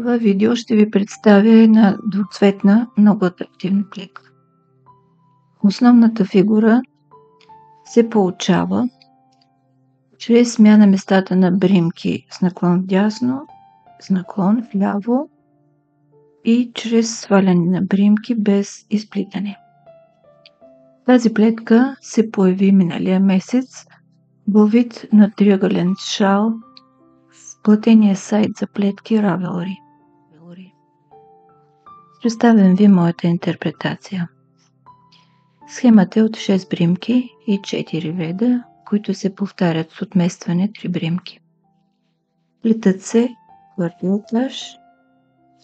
Това видео ще ви представя една двуцветна, много атрактивна клетка. Основната фигура се получава чрез смяна местата на бримки с наклон вдясно, с наклон вляво и чрез сваляне на бримки без изплитане. Тази плетка се появи миналия месец във вид на триъгълен шал в платения сайт за плетки Ravelry. Представям ви моята интерпретация. Схемата е от 6 бримки и 4 реда, които се повтарят с отместване 3 бримки. Плетат се първия етаж,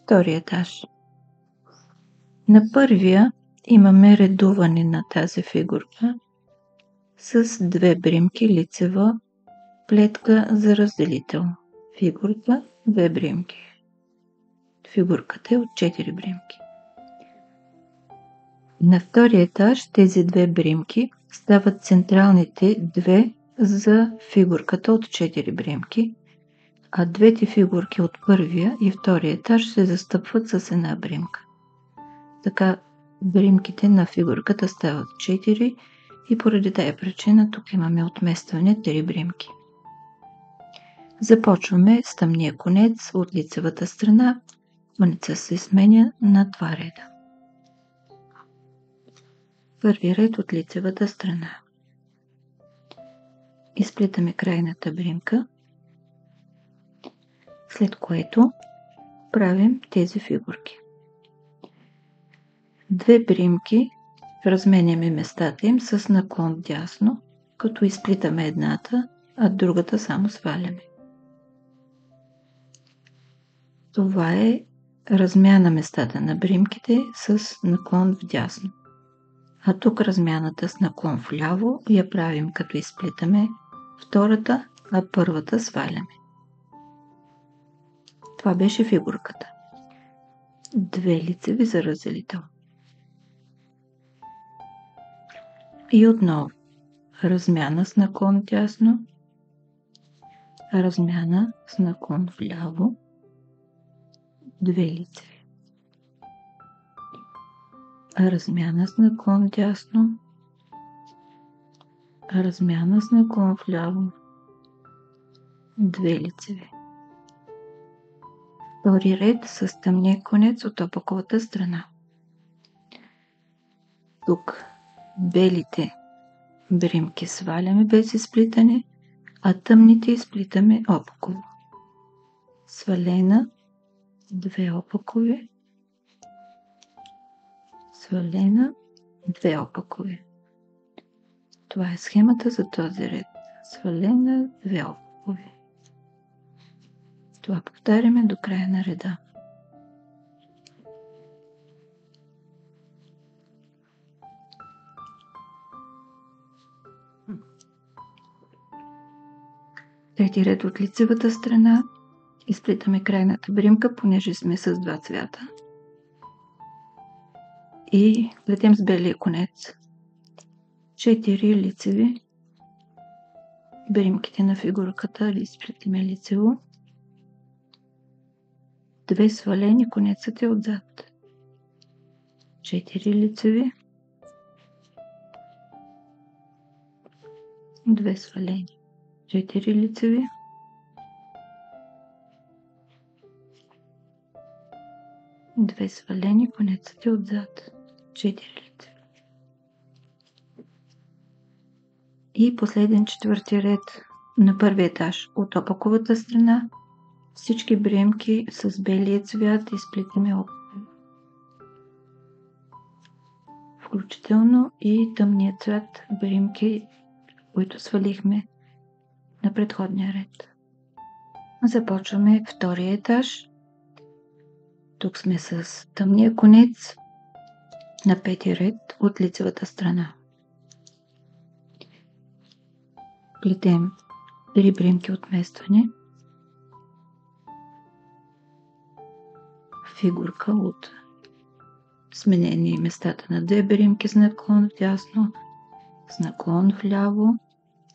втория етаж. На първия имаме редуване на тази фигурка с 2 бримки лицева плетка за разделител. Фигурка 2 бримки. Фигурката е от 4 бримки. На втория етаж тези 2 бримки стават централните 2 за фигурката от 4 бримки, а двете фигурки от първия и втория етаж се застъпват с една бримка. Така бримките на фигурката стават 4 и поради тая причина тук имаме отместване 3 бримки. Започваме с тъмния конец от лицевата страна. Конеца се сменя на 2 реда. Първи ред от лицевата страна. Изплитаме крайната бримка, след което правим тези фигурки. 2 бримки разменяме местата им с наклон вдясно, като изплитаме едната, а другата само сваляме. Това е размяна местата на бримките с наклон вдясно. А тук размяната с наклон вляво я правим като изплитаме втората, а първата сваляме. Това беше фигурката. 2 лицеви за разделител. И отново размяна с наклон дясно, размяна с наклон вляво, 2 лицеви. Размяна с наклон дясно, размяна с наклон вляво, 2 лицеви. Втори ред с тъмния конец от опаковата страна. Тук белите бримки сваляме без изплитане, а тъмните изплитаме опаково. Свалена, 2 опакови, свалена, 2 опакови. Това е схемата за този ред. Свалена, 2 опакови. Това повтаряме до края на реда. Трети ред от лицевата страна. Изплитаме крайната бримка, понеже сме с 2 цвята. И плетем с белия конец 4 лицеви. Бримките на фигурката изплитаме лицево. 2 свалени, конецът е отзад. 4 лицеви. 2 свалени. 4 лицеви. 2 свалени, конецът е отзад. 4 лицеви. И последен четвърти ред на първи етаж от опаковата страна. Всички бримки с белия цвят изплитаме опаково. Включително и тъмния цвят бримки, които свалихме на предходния ред. Започваме втория етаж. Тук сме с тъмния конец на 5 ред от лицевата страна. Плетем 3 бримки отместване. Фигурка от сменени местата на 2 бримки с наклон вдясно, с наклон вляво.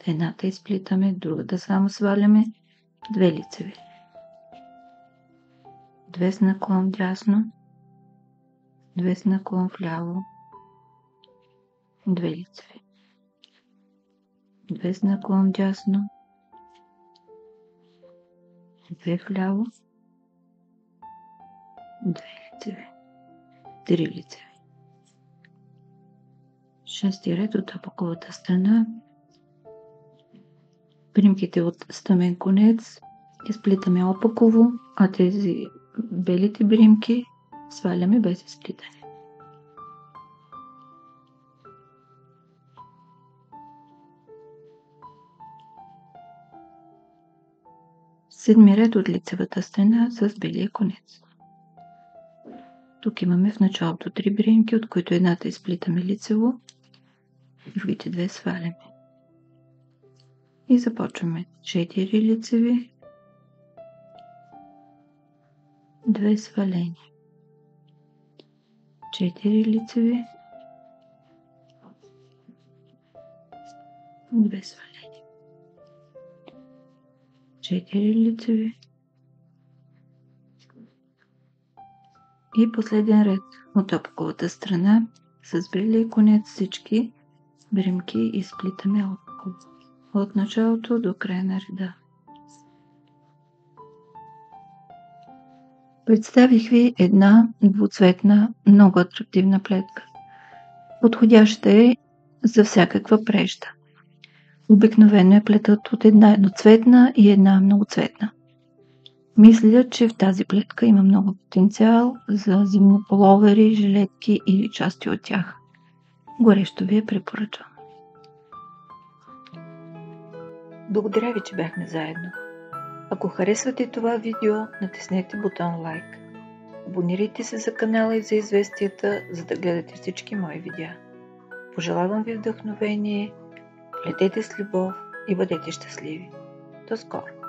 Едната изплитаме, другата само сваляме. 2 лицеви. 2 с наклон вдясно, 2 с наклон вляво, 2 лицеви, 2 с наклон вдясно, 2 вляво, 2 лицеви, 3 лицеви. Шести ред от опаковата страна. Примките от стъмен конец изплитаме опаково, а тези белите бримки сваляме без изплитане. Седми ред от лицевата страна с белия конец. Тук имаме в началото 3 бримки, от които едната изплитаме лицево, другите 2 сваляме. И започваме 4 лицеви, 2 свалени, 4 лицеви, 2 свалени, 4 лицеви и последен ред от опаковата страна с белия конец всички бримки изплитаме от началото до края на реда. Представих ви една двуцветна, много атрактивна плетка. Подходяща е за всякаква прежда. Обикновено е плетат от една едноцветна и една многоцветна. Мисля, че в тази плетка има много потенциал за зимнополовери, жилетки или части от тях. Горещо ви я препоръчвам. Благодаря ви, че бяхме заедно. Ако харесвате това видео, натиснете бутон лайк. Абонирайте се за канала и за известията, за да гледате всички мои видеа. Пожелавам ви вдъхновение, плетете с любов и бъдете щастливи. До скоро!